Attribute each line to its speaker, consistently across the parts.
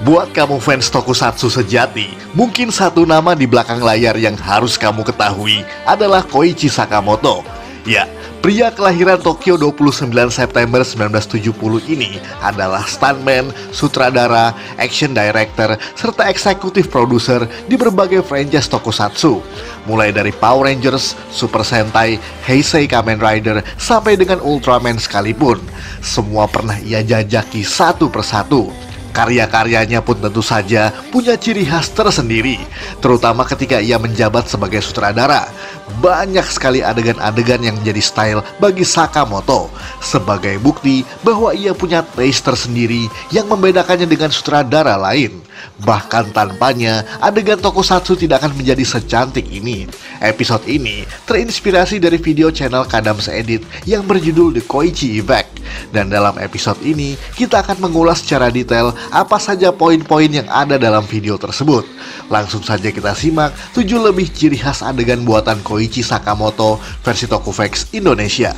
Speaker 1: Buat kamu fans tokusatsu sejati, mungkin satu nama di belakang layar yang harus kamu ketahui adalah Koichi Sakamoto. Ya, pria kelahiran Tokyo 29 September 1970 ini adalah stuntman, sutradara, action director, serta eksekutif produser di berbagai franchise tokusatsu. Mulai dari Power Rangers, Super Sentai, Heisei Kamen Rider, sampai dengan Ultraman sekalipun. Semua pernah ia jajaki satu persatu. Karya-karyanya pun tentu saja punya ciri khas tersendiri, terutama ketika ia menjabat sebagai sutradara. Banyak sekali adegan-adegan yang menjadi style bagi Sakamoto, sebagai bukti bahwa ia punya taste tersendiri yang membedakannya dengan sutradara lain. Bahkan tanpanya, adegan tokusatsu tidak akan menjadi secantik ini. Episode ini terinspirasi dari video channel Kadams Edit yang berjudul The Koichi Effect. Dan dalam episode ini, kita akan mengulas secara detail apa saja poin-poin yang ada dalam video tersebut. Langsung saja kita simak 7 lebih ciri khas adegan buatan Koichi Sakamoto versi Tokufex Indonesia.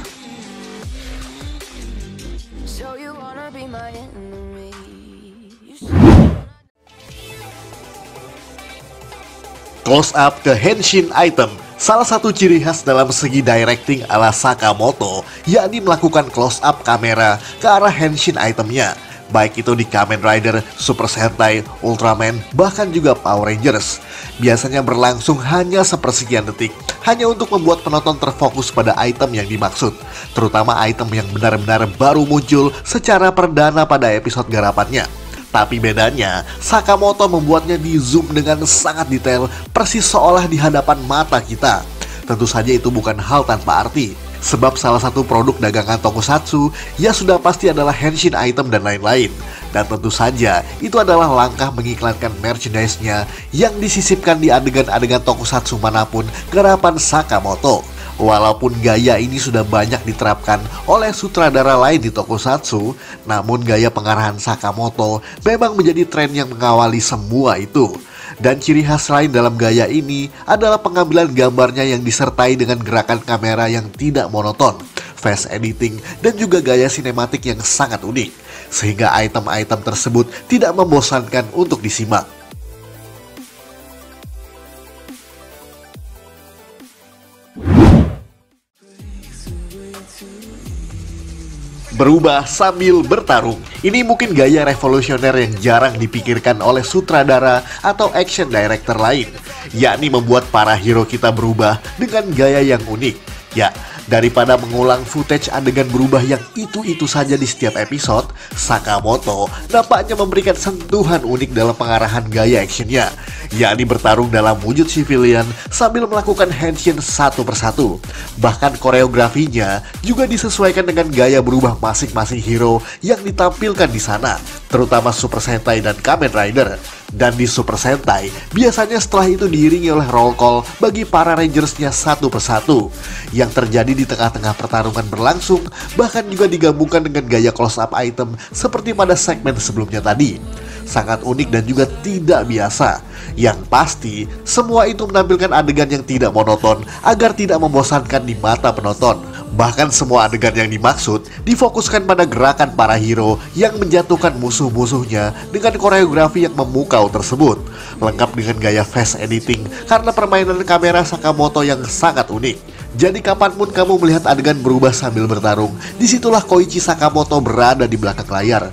Speaker 1: Close up ke Henshin item. Salah satu ciri khas dalam segi directing ala Sakamoto, yakni melakukan close up kamera ke arah Henshin itemnya, baik itu di Kamen Rider, Super Sentai, Ultraman, bahkan juga Power Rangers. Biasanya berlangsung hanya sepersekian detik, hanya untuk membuat penonton terfokus pada item yang dimaksud, terutama item yang benar-benar baru muncul secara perdana pada episode garapannya. Tapi bedanya, Sakamoto membuatnya di zoom dengan sangat detail, persis seolah di hadapan mata kita. Tentu saja itu bukan hal tanpa arti, sebab salah satu produk dagangan tokusatsu ya sudah pasti adalah Henshin item dan lain-lain. Dan tentu saja itu adalah langkah mengiklankan merchandise-nya yang disisipkan di adegan-adegan tokusatsu manapun garapan Sakamoto. Walaupun gaya ini sudah banyak diterapkan oleh sutradara lain di tokusatsu, namun gaya pengarahan Sakamoto memang menjadi tren yang mengawali semua itu. Dan ciri khas lain dalam gaya ini adalah pengambilan gambarnya yang disertai dengan gerakan kamera yang tidak monoton, face editing, dan juga gaya sinematik yang sangat unik, sehingga item-item tersebut tidak membosankan untuk disimak. Berubah sambil bertarung. Ini mungkin gaya revolusioner yang jarang dipikirkan oleh sutradara atau action director lain, yakni membuat para hero kita berubah dengan gaya yang unik. Ya, daripada mengulang footage adegan berubah yang itu-itu saja di setiap episode, Sakamoto nampaknya memberikan sentuhan unik dalam pengarahan gaya actionnya, yakni bertarung dalam wujud civilian sambil melakukan henshin satu persatu. Bahkan koreografinya juga disesuaikan dengan gaya berubah masing-masing hero yang ditampilkan di sana, terutama Super Sentai dan Kamen Rider. Dan di Super Sentai, biasanya setelah itu diiringi oleh roll call bagi para Rangersnya satu persatu, yang terjadi di tengah-tengah pertarungan berlangsung, bahkan juga digabungkan dengan gaya close up item seperti pada segmen sebelumnya tadi. Sangat unik dan juga tidak biasa. Yang pasti, semua itu menampilkan adegan yang tidak monoton agar tidak membosankan di mata penonton. Bahkan semua adegan yang dimaksud difokuskan pada gerakan para hero yang menjatuhkan musuh-musuhnya dengan koreografi yang memukau tersebut, lengkap dengan gaya face editing karena permainan kamera Sakamoto yang sangat unik. Jadi kapanpun kamu melihat adegan berubah sambil bertarung, disitulah Koichi Sakamoto berada di belakang layar.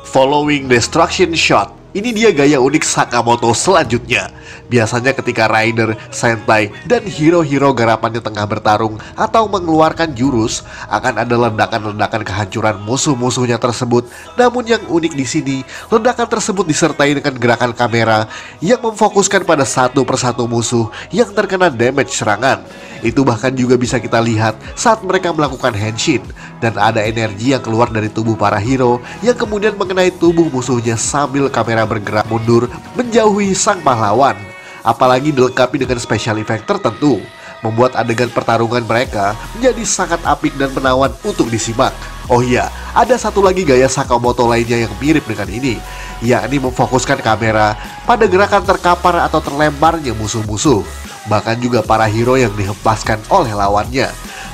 Speaker 1: Following Destruction Shot. Ini dia gaya unik Sakamoto selanjutnya. Biasanya ketika Rider, Sentai, dan hero-hero garapannya tengah bertarung atau mengeluarkan jurus, akan ada ledakan-ledakan kehancuran musuh-musuhnya tersebut. Namun yang unik di sini, ledakan tersebut disertai dengan gerakan kamera yang memfokuskan pada satu persatu musuh yang terkena damage serangan. Itu bahkan juga bisa kita lihat saat mereka melakukan henshin, dan ada energi yang keluar dari tubuh para hero yang kemudian mengenai tubuh musuhnya sambil kamera bergerak mundur menjauhi sang pahlawan. Apalagi dilengkapi dengan special effect tertentu, membuat adegan pertarungan mereka menjadi sangat apik dan menawan untuk disimak. Oh iya, ada satu lagi gaya Sakamoto lainnya yang mirip dengan ini, yakni memfokuskan kamera pada gerakan terkapar atau terlemparnya musuh-musuh, bahkan juga para hero yang dihempaskan oleh lawannya.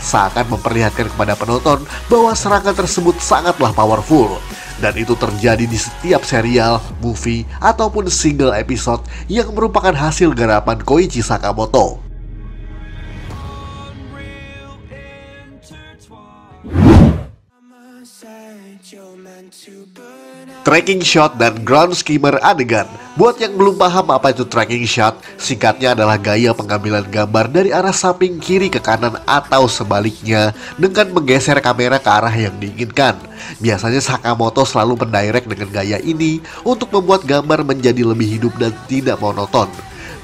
Speaker 1: seakan memperlihatkan kepada penonton bahwa serangan tersebut sangatlah powerful. Dan itu terjadi di setiap serial, movie, ataupun single episode yang merupakan hasil garapan Koichi Sakamoto. Tracking shot dan ground skimmer adegan. Buat yang belum paham apa itu tracking shot, singkatnya adalah gaya pengambilan gambar dari arah samping kiri ke kanan atau sebaliknya dengan menggeser kamera ke arah yang diinginkan. Biasanya Sakamoto selalu mendirect dengan gaya ini untuk membuat gambar menjadi lebih hidup dan tidak monoton.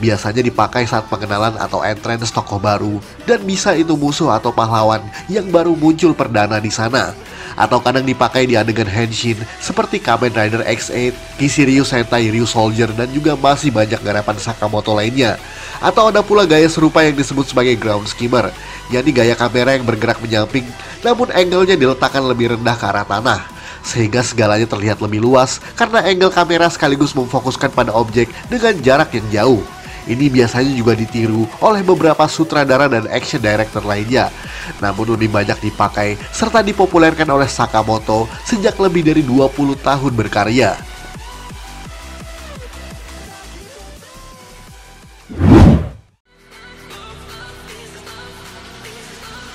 Speaker 1: Biasanya dipakai saat pengenalan atau entrance tokoh baru, dan bisa itu musuh atau pahlawan yang baru muncul perdana di sana. Atau kadang dipakai di adegan henshin seperti Kamen Rider X8, Kisiryu Sentai Ryu Soldier, dan juga masih banyak garapan Sakamoto lainnya. Atau ada pula gaya serupa yang disebut sebagai ground skimmer, yakni gaya kamera yang bergerak menyamping namun angle-nya diletakkan lebih rendah ke arah tanah, sehingga segalanya terlihat lebih luas karena angle kamera sekaligus memfokuskan pada objek dengan jarak yang jauh. Ini biasanya juga ditiru oleh beberapa sutradara dan action director lainnya, namun lebih banyak dipakai serta dipopulerkan oleh Sakamoto sejak lebih dari 20 tahun berkarya.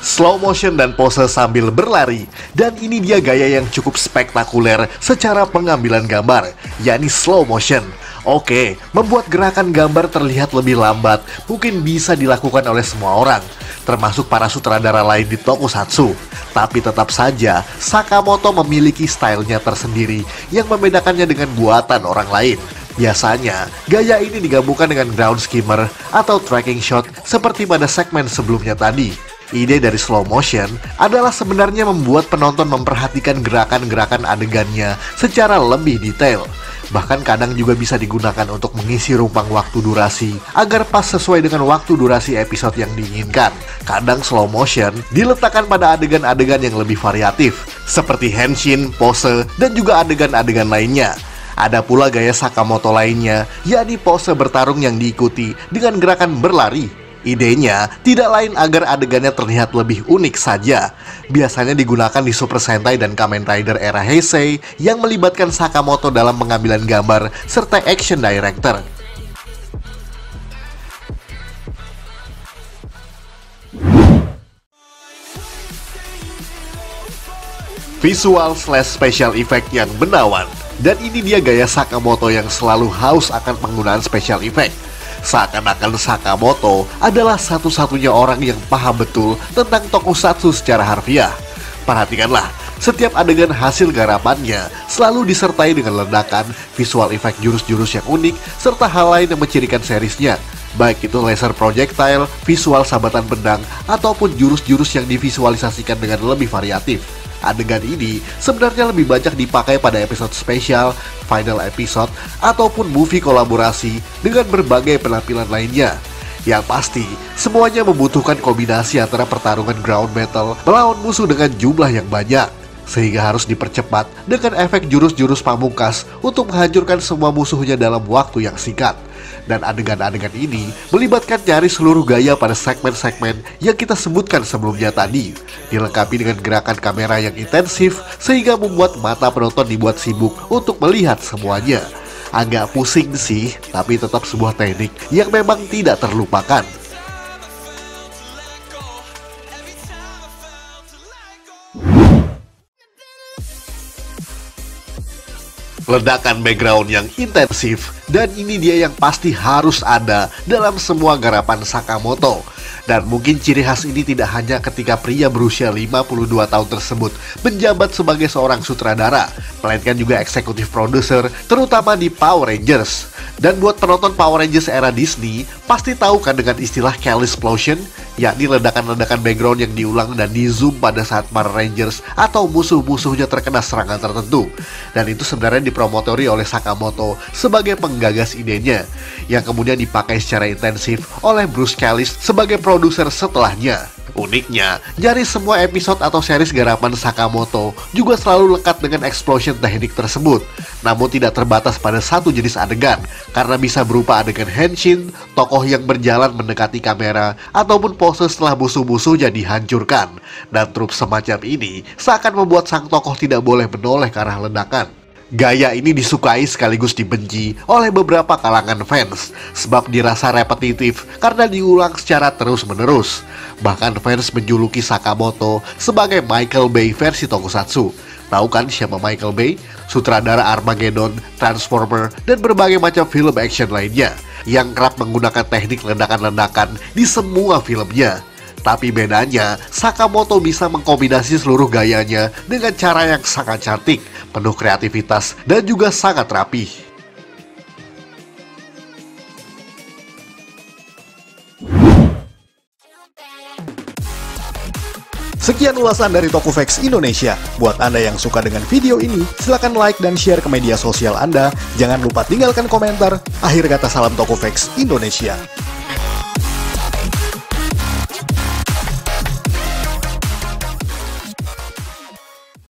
Speaker 1: Slow motion dan pose sambil berlari. Dan ini dia gaya yang cukup spektakuler secara pengambilan gambar, yakni slow motion. Oke, membuat gerakan gambar terlihat lebih lambat mungkin bisa dilakukan oleh semua orang, termasuk para sutradara lain di tokusatsu. Tapi tetap saja, Sakamoto memiliki stylenya tersendiri yang membedakannya dengan buatan orang lain. Biasanya, gaya ini digabungkan dengan ground skimmer atau tracking shot seperti pada segmen sebelumnya tadi. Ide dari slow motion adalah sebenarnya membuat penonton memperhatikan gerakan-gerakan adegannya secara lebih detail. Bahkan kadang juga bisa digunakan untuk mengisi ruang waktu durasi agar pas sesuai dengan waktu durasi episode yang diinginkan. Kadang slow motion diletakkan pada adegan-adegan yang lebih variatif, seperti henshin, pose, dan juga adegan-adegan lainnya. Ada pula gaya Sakamoto lainnya, yakni pose bertarung yang diikuti dengan gerakan berlari. Idenya tidak lain agar adegannya terlihat lebih unik saja. Biasanya digunakan di Super Sentai dan Kamen Rider era Heisei yang melibatkan Sakamoto dalam pengambilan gambar serta action director. Visual/special effect yang menawan. Dan ini dia gaya Sakamoto yang selalu haus akan penggunaan special effect. Seakan-akan Sakamoto adalah satu-satunya orang yang paham betul tentang tokusatsu secara harfiah. Perhatikanlah, setiap adegan hasil garapannya selalu disertai dengan ledakan, visual effect jurus-jurus yang unik, serta hal lain yang mencirikan serisnya. Baik itu laser projectile, visual sabatan pedang, ataupun jurus-jurus yang divisualisasikan dengan lebih variatif. Adegan ini sebenarnya lebih banyak dipakai pada episode spesial, final episode, ataupun movie kolaborasi dengan berbagai penampilan lainnya. Yang pasti, semuanya membutuhkan kombinasi antara pertarungan ground battle melawan musuh dengan jumlah yang banyak, sehingga harus dipercepat dengan efek jurus-jurus pamungkas untuk menghancurkan semua musuhnya dalam waktu yang singkat. Dan adegan-adegan ini melibatkan nyaris seluruh gaya pada segmen-segmen yang kita sebutkan sebelumnya tadi, dilengkapi dengan gerakan kamera yang intensif sehingga membuat mata penonton dibuat sibuk untuk melihat semuanya. Agak pusing sih, tapi tetap sebuah teknik yang memang tidak terlupakan. Ledakan background yang intensif, dan ini dia yang pasti harus ada dalam semua garapan Sakamoto. Dan mungkin ciri khas ini tidak hanya ketika pria berusia 52 tahun tersebut menjabat sebagai seorang sutradara, melainkan juga eksekutif produser, terutama di Power Rangers. Dan buat penonton Power Rangers era Disney, pasti tahu kan dengan istilah Callisplosion, yakni ledakan-ledakan background yang diulang dan di zoom pada saat para Rangers atau musuh-musuhnya terkena serangan tertentu. Dan itu sebenarnya dipromotori oleh Sakamoto sebagai penggagas idenya, yang kemudian dipakai secara intensif oleh Bruce Callis sebagai produser setelahnya. Uniknya, nyaris semua episode atau series garapan Sakamoto juga selalu lekat dengan explosion teknik tersebut, namun tidak terbatas pada satu jenis adegan, karena bisa berupa adegan henshin, tokoh yang berjalan mendekati kamera, ataupun pose setelah musuh-musuhnya dihancurkan. Dan trup semacam ini seakan membuat sang tokoh tidak boleh menoleh ke arah ledakan. Gaya ini disukai sekaligus dibenci oleh beberapa kalangan fans, sebab dirasa repetitif karena diulang secara terus-menerus. Bahkan fans menjuluki Sakamoto sebagai Michael Bay versi tokusatsu. Tahu kan siapa Michael Bay? Sutradara Armageddon, Transformer, dan berbagai macam film action lainnya, yang kerap menggunakan teknik ledakan-ledakan di semua filmnya. Tapi bedanya, Sakamoto bisa mengkombinasi seluruh gayanya dengan cara yang sangat cantik, penuh kreativitas, dan juga sangat rapih.
Speaker 2: Sekian ulasan dari Tokufex Indonesia. Buat Anda yang suka dengan video ini, silahkan like dan share ke media sosial Anda. Jangan lupa tinggalkan komentar. Akhir kata, salam Tokufex Indonesia.